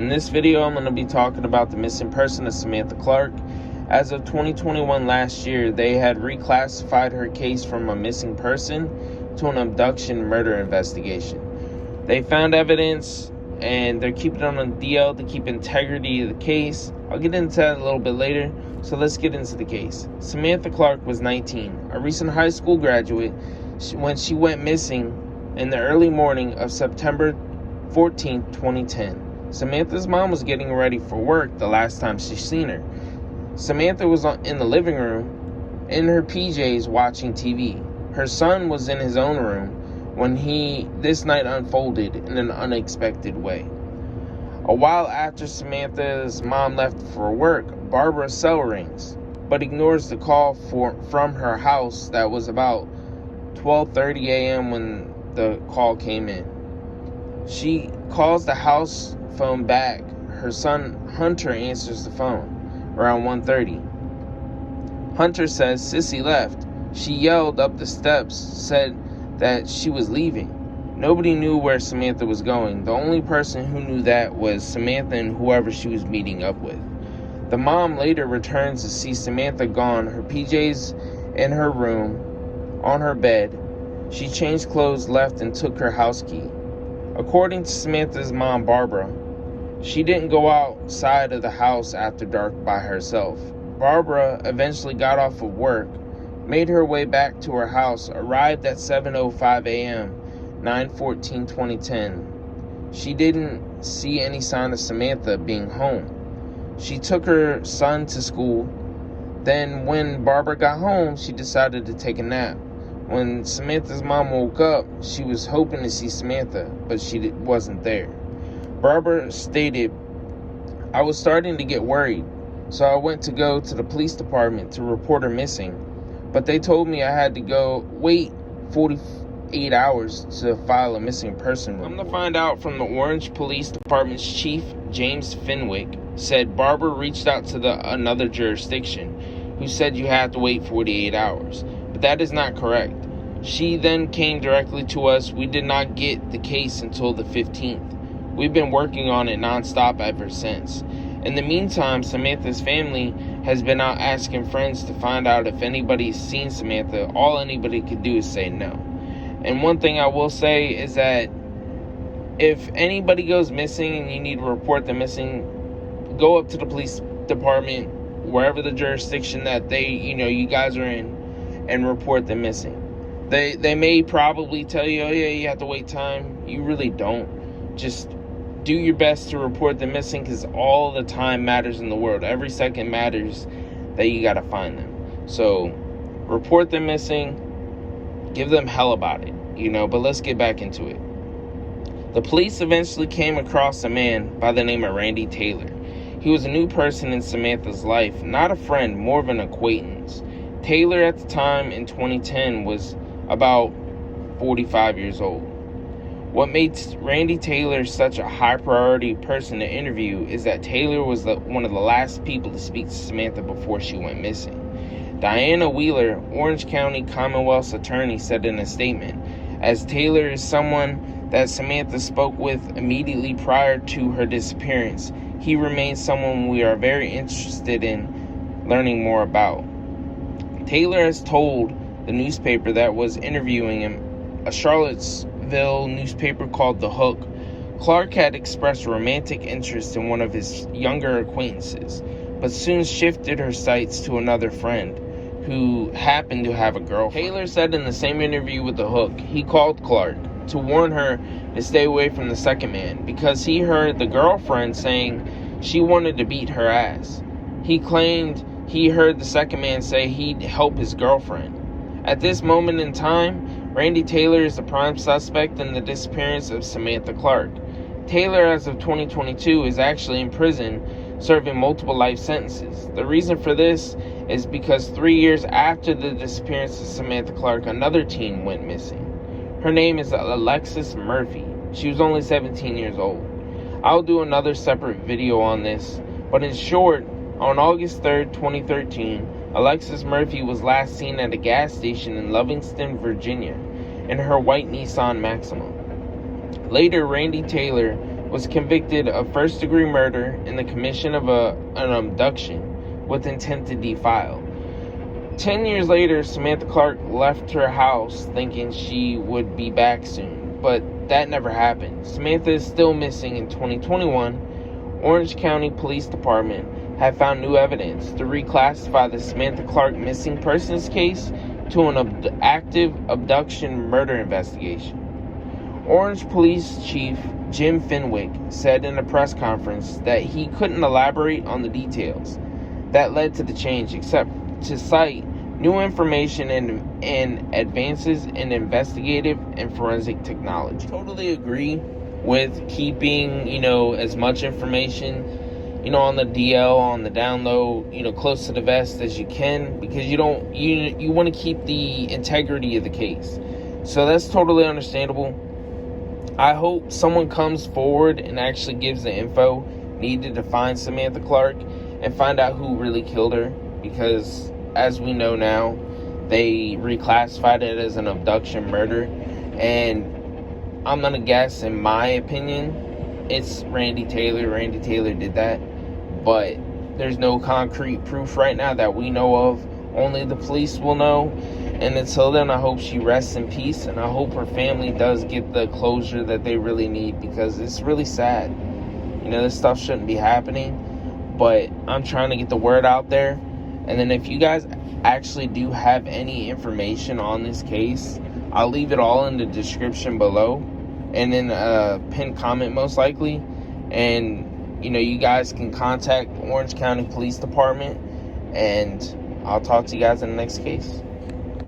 In this video, I'm going to be talking about the missing person of Samantha Clarke. As of 2021 last year, they had reclassified her case from a missing person to an abduction murder investigation. They found evidence and they're keeping it on a DL to keep integrity of the case. I'll get into that a little bit later, so let's get into the case. Samantha Clarke was 19, a recent high school graduate, when she went missing in the early morning of September 14, 2010. Samantha's mom was getting ready for work the last time she seen her. Samantha was in the living room in her PJs watching TV. Her son was in his own room when this night unfolded in an unexpected way. A while after Samantha's mom left for work, Barbara's cell rings, but ignores the call from her house that was about 12:30 a.m. when the call came in. She calls the house phone back. Her son Hunter answers the phone around 1:30. Hunter says Sissy left. She yelled up the steps, said that she was leaving. Nobody knew where Samantha was going. The only person who knew that was Samantha and whoever she was meeting up with. The mom later returns to see Samantha gone, her PJs in her room, on her bed. She changed clothes, left, and took her house key. According to Samantha's mom, Barbara, she didn't go outside of the house after dark by herself. Barbara eventually got off of work, made her way back to her house, arrived at 7:05 a.m., 9/14/2010. She didn't see any sign of Samantha being home. She took her son to school. Then when Barbara got home, she decided to take a nap. When Samantha's mom woke up, she was hoping to see Samantha, but she wasn't there. Barbara stated, "I was starting to get worried, so I went to go to the police department to report her missing, but they told me I had to wait 48 hours to file a missing person report." Come to find out from the Orange Police Department's chief, James Fenwick, said Barbara reached out to another jurisdiction, who said you had to wait 48 hours. But that is not correct. She then came directly to us. We did not get the case until the 15th. We've been working on it nonstop ever since. In the meantime, Samantha's family has been out asking friends to find out if anybody's seen Samantha. All anybody could do is say no. And one thing I will say is that if anybody goes missing and you need to report them missing, go up to the police department, wherever the jurisdiction that you guys are in, and report them missing. They may probably tell you, oh yeah, you have to wait time. You really don't. Just do your best to report them missing, because all the time matters in the world. Every second matters that you got to find them. So report them missing, give them hell about it, but let's get back into it. The police eventually came across a man by the name of Randy Taylor. He was a new person in Samantha's life, not a friend, more of an acquaintance. Taylor at the time in 2010 was about 45 years old. What made Randy Taylor such a high priority person to interview is that Taylor was one of the last people to speak to Samantha before she went missing. Diana Wheeler, Orange County Commonwealth's attorney, said in a statement, as Taylor is someone that Samantha spoke with immediately prior to her disappearance, he remains someone we are very interested in learning more about. Taylor has told the newspaper that was interviewing him, a Charlottesville newspaper called The Hook, Clarke had expressed romantic interest in one of his younger acquaintances, but soon shifted her sights to another friend who happened to have a girlfriend. Taylor said in the same interview with The Hook, he called Clarke to warn her to stay away from the second man because he heard the girlfriend saying she wanted to beat her ass. He claimed he heard the second man say he'd help his girlfriend. At this moment in time, Randy Taylor is the prime suspect in the disappearance of Samantha Clarke. Taylor, as of 2022, is actually in prison, serving multiple life sentences. The reason for this is because 3 years after the disappearance of Samantha Clarke, another teen went missing. Her name is Alexis Murphy. She was only 17 years old. I'll do another separate video on this, but in short, on August 3rd, 2013, Alexis Murphy was last seen at a gas station in Livingston, Virginia, in her white Nissan Maxima. Later, Randy Taylor was convicted of first-degree murder in the commission of an abduction with intent to defile. 10 years later, Samantha Clarke left her house thinking she would be back soon, but that never happened. Samantha is still missing in 2021. Orange County Police Department have found new evidence to reclassify the Samantha Clarke missing persons case to an active abduction murder investigation. Orange Police Chief Jim Fenwick said in a press conference that he couldn't elaborate on the details that led to the change, except to cite new information and advances in investigative and forensic technology. Totally agree with keeping, as much information, on the DL, on the down low, close to the vest as you can, because you want to keep the integrity of the case. So that's totally understandable. I hope someone comes forward and actually gives the info needed to find Samantha Clarke and find out who really killed her, because as we know now, they reclassified it as an abduction murder, and I'm gonna guess, in my opinion, it's Randy Taylor. Randy Taylor did that, but there's no concrete proof right now that we know of. Only the police will know. And until then, I hope she rests in peace, and I hope her family does get the closure that they really need, because it's really sad. This stuff shouldn't be happening, but I'm trying to get the word out there. And then if you guys actually do have any information on this case, I'll leave it all in the description below, and in a pinned comment most likely. And you guys can contact Orange County Police Department, and I'll talk to you guys in the next case.